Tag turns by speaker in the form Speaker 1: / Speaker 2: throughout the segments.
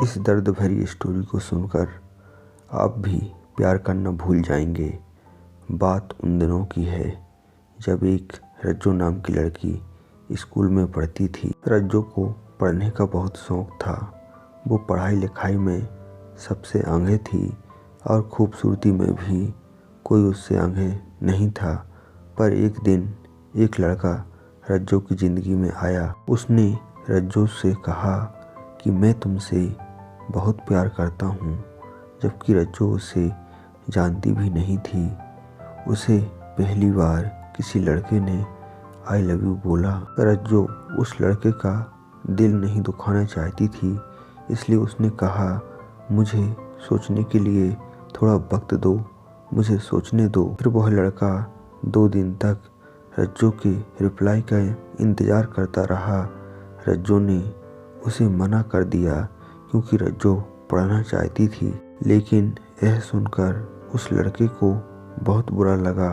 Speaker 1: इस दर्द भरी स्टोरी को सुनकर आप भी प्यार करना भूल जाएंगे। बात उन दिनों की है जब एक रज्जो नाम की लड़की स्कूल में पढ़ती थी। रज्जो को पढ़ने का बहुत शौक था। वो पढ़ाई लिखाई में सबसे आगे थी और खूबसूरती में भी कोई उससे आगे नहीं था। पर एक दिन एक लड़का रज्जो की ज़िंदगी में आया। उसने रज्जो से कहा कि मैं तुमसे बहुत प्यार करता हूँ, जबकि रज्जो उसे जानती भी नहीं थी। उसे पहली बार किसी लड़के ने आई लव यू बोला। रज्जो उस लड़के का दिल नहीं दुखाना चाहती थी, इसलिए उसने कहा, मुझे सोचने के लिए थोड़ा वक्त दो, मुझे सोचने दो। फिर वह लड़का 2 दिन तक रज्जो के रिप्लाई का इंतज़ार करता रहा। रज्जो ने उसे मना कर दिया क्योंकि रज्जो पढ़ना चाहती थी। लेकिन यह सुनकर उस लड़के को बहुत बुरा लगा।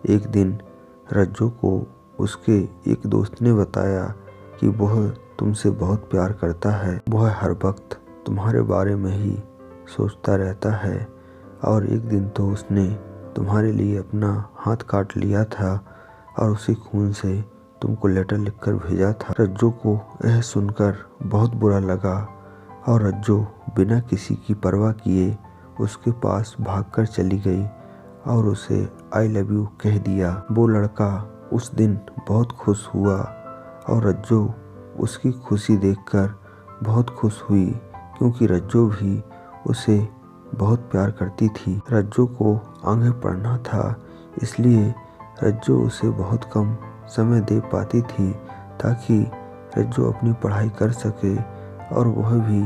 Speaker 1: एक दिन रज्जो को उसके एक दोस्त ने बताया कि वह तुमसे बहुत प्यार करता है। वह हर वक्त तुम्हारे बारे में ही सोचता रहता है और एक दिन तो उसने तुम्हारे लिए अपना हाथ काट लिया था और उसी खून से तुमको लेटर लिखकर भेजा था। रज्जो को यह सुनकर बहुत बुरा लगा और रज्जो बिना किसी की परवाह किए उसके पास भागकर चली गई और उसे आई लव यू कह दिया। वो लड़का उस दिन बहुत खुश हुआ और रज्जो उसकी खुशी देखकर बहुत खुश हुई क्योंकि रज्जो भी उसे बहुत प्यार करती थी। रज्जो को आगे पढ़ना था, इसलिए रज्जो उसे बहुत कम समय दे पाती थी ताकि रज्जो अपनी पढ़ाई कर सके और वह भी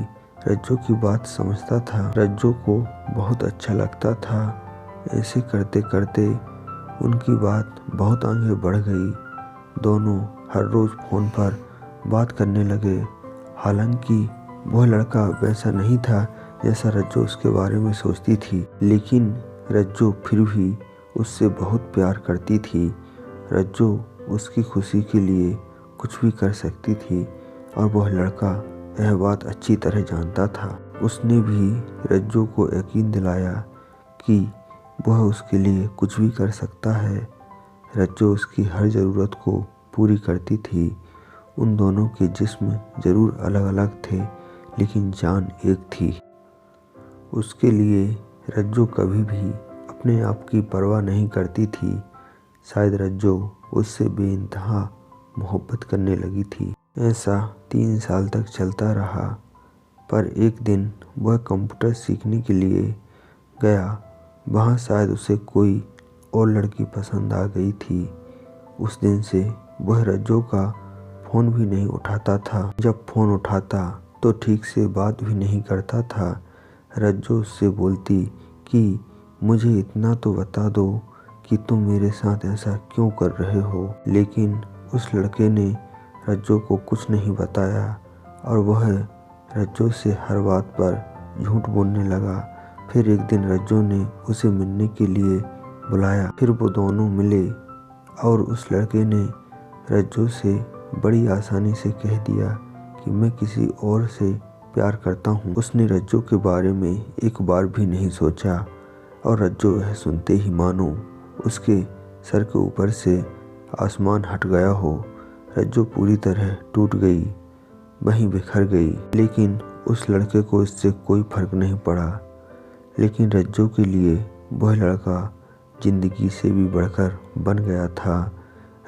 Speaker 1: रज्जो की बात समझता था। रज्जो को बहुत अच्छा लगता था। ऐसे करते करते उनकी बात बहुत आगे बढ़ गई। दोनों हर रोज़ फ़ोन पर बात करने लगे। हालांकि वह लड़का वैसा नहीं था जैसा रज्जो उसके बारे में सोचती थी, लेकिन रज्जो फिर भी उससे बहुत प्यार करती थी। रज्जो उसकी खुशी के लिए कुछ भी कर सकती थी और वह लड़का यह बात अच्छी तरह जानता था। उसने भी रज्जो को यकीन दिलाया कि वह उसके लिए कुछ भी कर सकता है। रज्जो उसकी हर ज़रूरत को पूरी करती थी। उन दोनों के जिस्म ज़रूर अलग अलग थे, लेकिन जान एक थी। उसके लिए रज्जो कभी भी अपने आप की परवाह नहीं करती थी। शायद रज्जो उससे बेइंतहा मोहब्बत करने लगी थी। ऐसा 3 साल तक चलता रहा, पर एक दिन वह कंप्यूटर सीखने के लिए गया। वहाँ शायद उसे कोई और लड़की पसंद आ गई थी। उस दिन से वह रज्जो का फ़ोन भी नहीं उठाता था। जब फ़ोन उठाता तो ठीक से बात भी नहीं करता था। रज्जो उससे बोलती कि मुझे इतना तो बता दो कि तुम मेरे साथ ऐसा क्यों कर रहे हो। लेकिन उस लड़के ने रज्जो को कुछ नहीं बताया और वह रज्जो से हर बात पर झूठ बोलने लगा। फिर एक दिन रज्जो ने उसे मिलने के लिए बुलाया। फिर वो दोनों मिले और उस लड़के ने रज्जो से बड़ी आसानी से कह दिया कि मैं किसी और से प्यार करता हूँ। उसने रज्जो के बारे में एक बार भी नहीं सोचा और रज्जो यह सुनते ही मानो उसके सर के ऊपर से आसमान हट गया हो। रज्जो पूरी तरह टूट गई, वहीं बिखर गई। लेकिन उस लड़के को इससे कोई फर्क नहीं पड़ा। लेकिन रज्जो के लिए वह लड़का ज़िंदगी से भी बढ़कर बन गया था।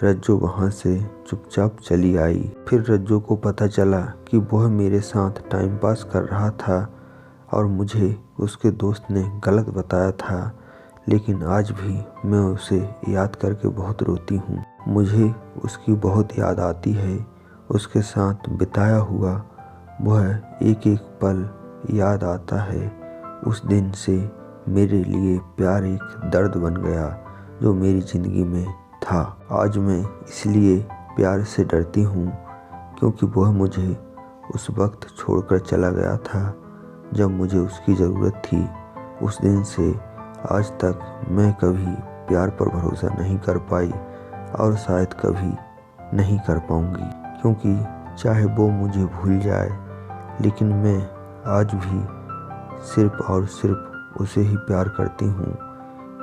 Speaker 1: रज्जो वहाँ से चुपचाप चली आई। फिर रज्जो को पता चला कि वह मेरे साथ टाइम पास कर रहा था और मुझे उसके दोस्त ने गलत बताया था। लेकिन आज भी मैं उसे याद करके बहुत रोती हूँ। मुझे उसकी बहुत याद आती है। उसके साथ बिताया हुआ वह एक एक पल याद आता है। उस दिन से मेरे लिए प्यार एक दर्द बन गया जो मेरी ज़िंदगी में था। आज मैं इसलिए प्यार से डरती हूँ क्योंकि वह मुझे उस वक्त छोड़कर चला गया था जब मुझे उसकी ज़रूरत थी। उस दिन से आज तक मैं कभी प्यार पर भरोसा नहीं कर पाई और शायद कभी नहीं कर पाऊँगी, क्योंकि चाहे वो मुझे भूल जाए लेकिन मैं आज भी सिर्फ और सिर्फ उसे ही प्यार करती हूँ,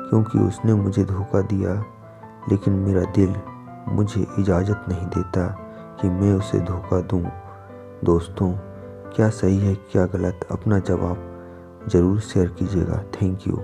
Speaker 1: क्योंकि उसने मुझे धोखा दिया। लेकिन मेरा दिल मुझे इजाज़त नहीं देता कि मैं उसे धोखा दूँ। दोस्तों, क्या सही है क्या गलत, अपना जवाब ज़रूर शेयर कीजिएगा। Thank you.